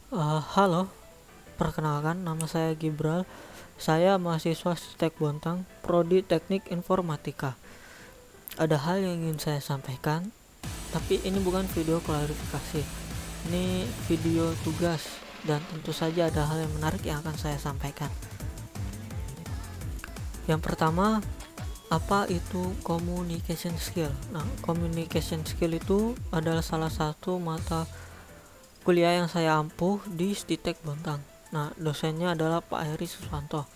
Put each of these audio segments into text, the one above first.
Halo, perkenalkan nama saya Gibral. Saya mahasiswa Stek Bontang, Prodi Teknik Informatika. Ada hal yang ingin saya sampaikan, tapi ini bukan video klarifikasi. Ini video tugas dan tentu saja ada hal yang menarik yang akan saya sampaikan. Yang pertama, apa itu communication skill? Nah, communication skill itu adalah salah satu mata kuliah yang saya ampuh di Stek Bontang. Nah, dosennya adalah Pak Heri Susanto.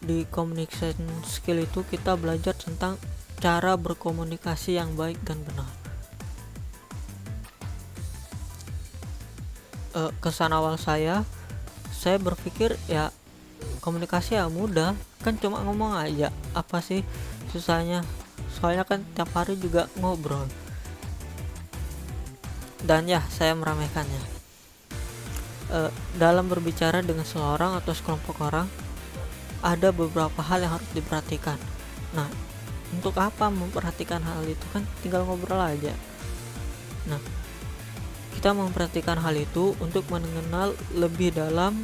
Di communication skill itu kita belajar tentang cara berkomunikasi yang baik dan benar. Kesan awal saya berpikir ya komunikasi ya mudah, kan cuma ngomong aja, apa sih susahnya? Soalnya kan tiap hari juga ngobrol. Dan ya, saya meremehkannya. Dalam berbicara dengan seseorang atau sekelompok orang, ada beberapa hal yang harus diperhatikan. Nah, untuk apa memperhatikan hal itu? Kan tinggal ngobrol aja. Nah, kita memperhatikan hal itu untuk mengenal lebih dalam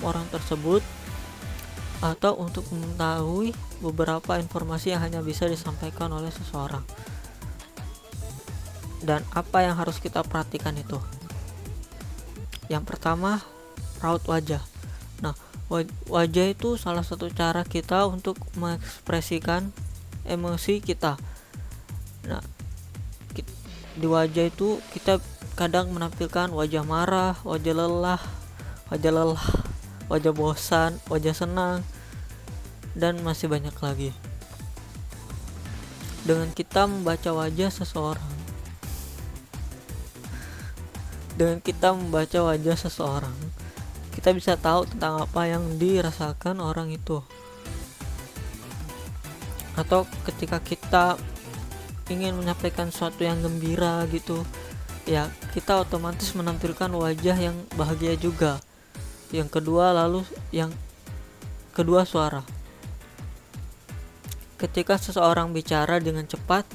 orang tersebut, atau untuk mengetahui beberapa informasi yang hanya bisa disampaikan oleh seseorang. Dan apa yang harus kita perhatikan itu? Yang pertama, raut wajah. Nah, wajah itu salah satu cara kita untuk mengekspresikan emosi kita. Nah, di wajah itu kita kadang menampilkan wajah marah, wajah lelah, wajah bosan, wajah senang, dan masih banyak lagi. Dengan kita membaca wajah seseorang, kita bisa tahu tentang apa yang dirasakan orang itu. Atau ketika kita ingin menyampaikan sesuatu yang gembira gitu, ya kita otomatis menampilkan wajah yang bahagia juga. Yang kedua, suara. Ketika seseorang bicara dengan cepat,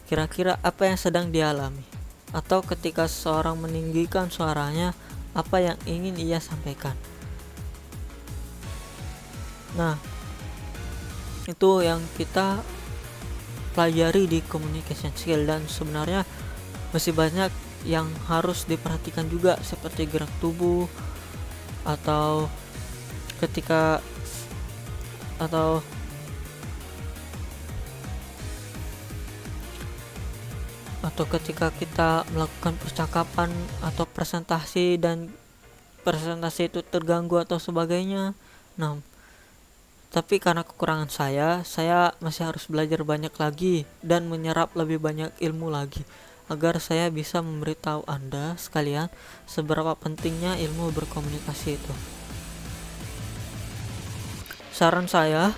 kira-kira apa yang sedang dialami? Atau ketika seseorang meninggikan suaranya, apa yang ingin ia sampaikan? Nah, itu yang kita pelajari di communication skill, dan sebenarnya masih banyak yang harus diperhatikan juga, seperti gerak tubuh, atau ketika kita melakukan percakapan atau presentasi dan presentasi itu terganggu atau sebagainya. Nah, tapi karena kekurangan saya masih harus belajar banyak lagi dan menyerap lebih banyak ilmu lagi, agar saya bisa memberitahu Anda sekalian seberapa pentingnya ilmu berkomunikasi itu. Saran saya,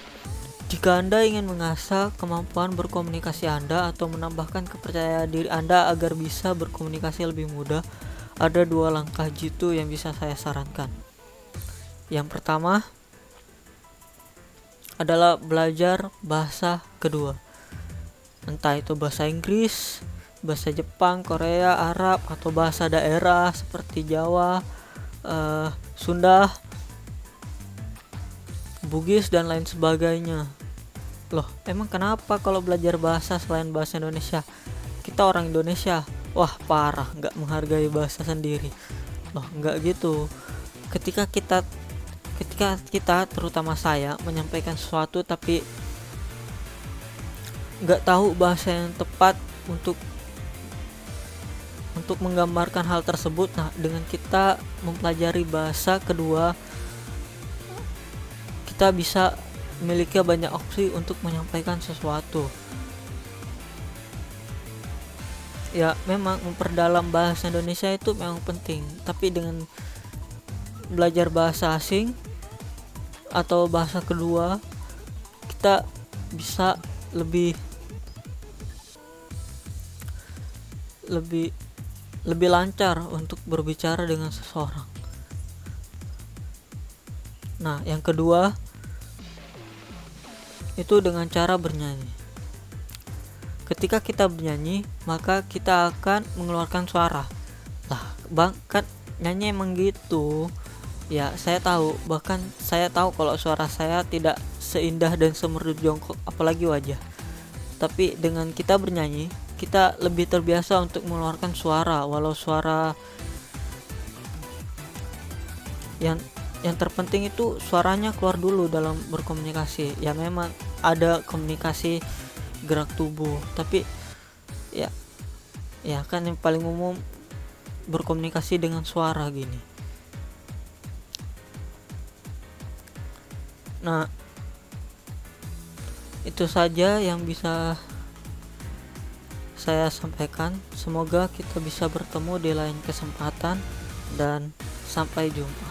jika Anda ingin mengasah kemampuan berkomunikasi Anda atau menambahkan kepercayaan diri Anda agar bisa berkomunikasi lebih mudah, ada 2 langkah jitu yang bisa saya sarankan. Yang pertama adalah belajar bahasa kedua. Entah itu bahasa Inggris, bahasa Jepang, Korea, Arab, atau bahasa daerah seperti Jawa, Sunda, Bugis, dan lain sebagainya. Loh, emang kenapa kalau belajar bahasa selain bahasa Indonesia? Kita orang Indonesia, wah parah, gak menghargai bahasa sendiri. Loh, gak gitu. Ketika kita terutama saya menyampaikan sesuatu tapi gak tahu bahasa yang tepat untuk menggambarkan hal tersebut, nah dengan kita mempelajari bahasa kedua, kita bisa memiliki banyak opsi untuk menyampaikan sesuatu. Ya, memang memperdalam bahasa Indonesia itu memang penting, tapi dengan belajar bahasa asing atau bahasa kedua, kita bisa lebih lancar untuk berbicara dengan seseorang. Nah, yang kedua itu dengan cara bernyanyi. Ketika kita bernyanyi, maka kita akan mengeluarkan suara. Lah, bang, kan nyanyi emang gitu. Ya, saya tahu. Bahkan saya tahu kalau suara saya tidak seindah dan semerdu jongkok, apalagi wajah. Tapi dengan kita bernyanyi, kita lebih terbiasa untuk mengeluarkan suara. Walau suara yang terpenting itu suaranya keluar dulu dalam berkomunikasi. Ya memang ada komunikasi gerak tubuh, tapi ya kan yang paling umum berkomunikasi dengan suara gini. Nah, itu saja yang bisa saya sampaikan. Semoga kita bisa bertemu di lain kesempatan dan sampai jumpa.